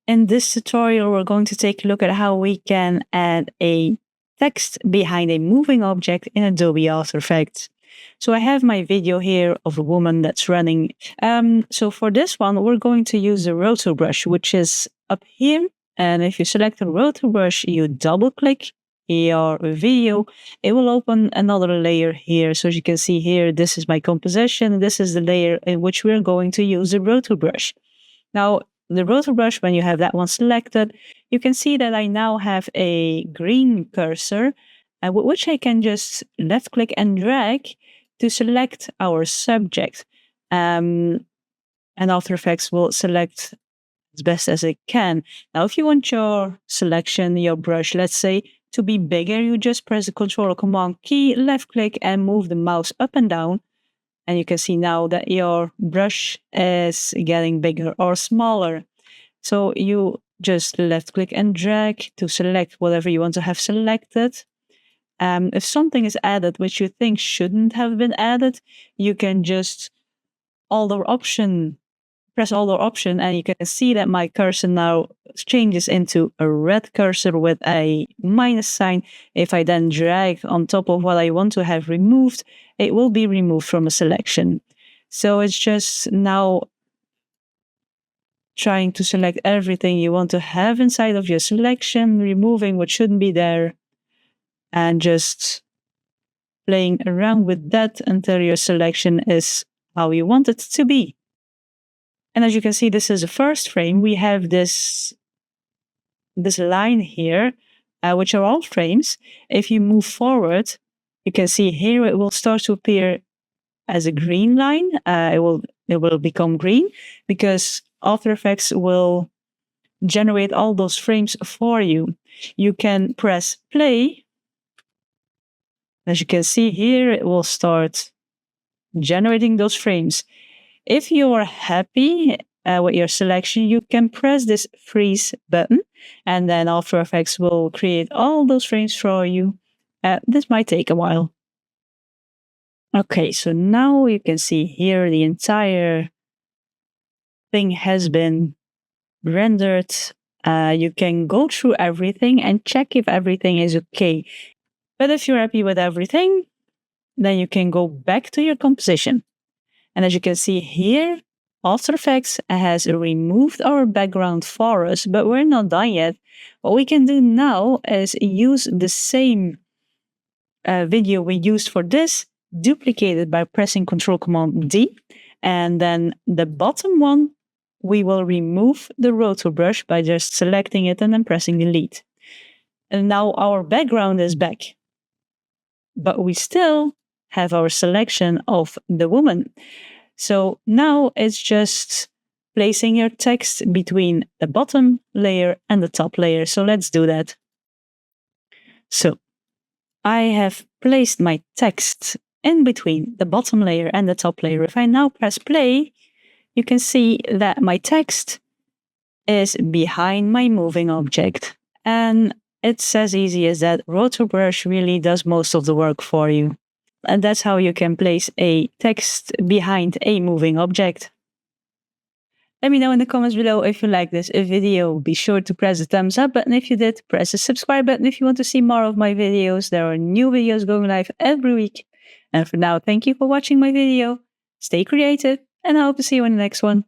In this tutorial, we're going to take a look at how we can add a text behind a moving object in Adobe After Effects. So I have my video here of a woman that's running. So for this one, we're going to use the rotobrush, which is up here. And if you select the rotobrush, you double click your video, it will open another layer here. So as you can see here, this is my composition. This is the layer in which we're going to use the rotobrush. Now, the rotobrush, when you have that one selected, you can see that I now have a green cursor, with which I can just left click and drag to select our subject. And After Effects will select as best as it can. Now, if you want your selection, your brush, let's say, to be bigger, you just press the Control or Command key, left click, and move the mouse up and down. And you can see now that your brush is getting bigger or smaller. So you just left click and drag to select whatever you want to have selected. If something is added which you think shouldn't have been added, you can just press Alt or Option, and you can see that my cursor now changes into a red cursor with a minus sign. If I then drag on top of what I want to have removed, it will be removed from a selection. So it's just now trying to select everything you want to have inside of your selection, removing what shouldn't be there, and just playing around with that until your selection is how you want it to be. And as you can see, this is the first frame. We have this line here, which are all frames. If you move forward, you can see here it will start to appear as a green line. It will become green because After Effects will generate all those frames for you. You can press play. As you can see here, it will start generating those frames. If you are happy with your selection, you can press this freeze button, and then After Effects will create all those frames for you. This might take a while. Okay, so now you can see here the entire thing has been rendered. You can go through everything and check if everything is okay. But if you're happy with everything, then you can go back to your composition. And as you can see here, After Effects has removed our background for us, but we're not done yet. What we can do now is use the same video we used for this, duplicate it by pressing Control Command D, and then the bottom one, we will remove the rotobrush by just selecting it and then pressing Delete. And now our background is back. But we still have our selection of the woman. So now it's just placing your text between the bottom layer and the top layer. So let's do that. So I have placed my text in between the bottom layer and the top layer. If I now press play, you can see that my text is behind my moving object. And it's as easy as that. Rotobrush really does most of the work for you. And that's how you can place a text behind a moving object. Let me know in the comments below if you like this video. Be sure to press the thumbs up button if you did. Press the subscribe button if you want to see more of my videos. There are new videos going live every week. And for now, thank you for watching my video. Stay creative, and I hope to see you in the next one.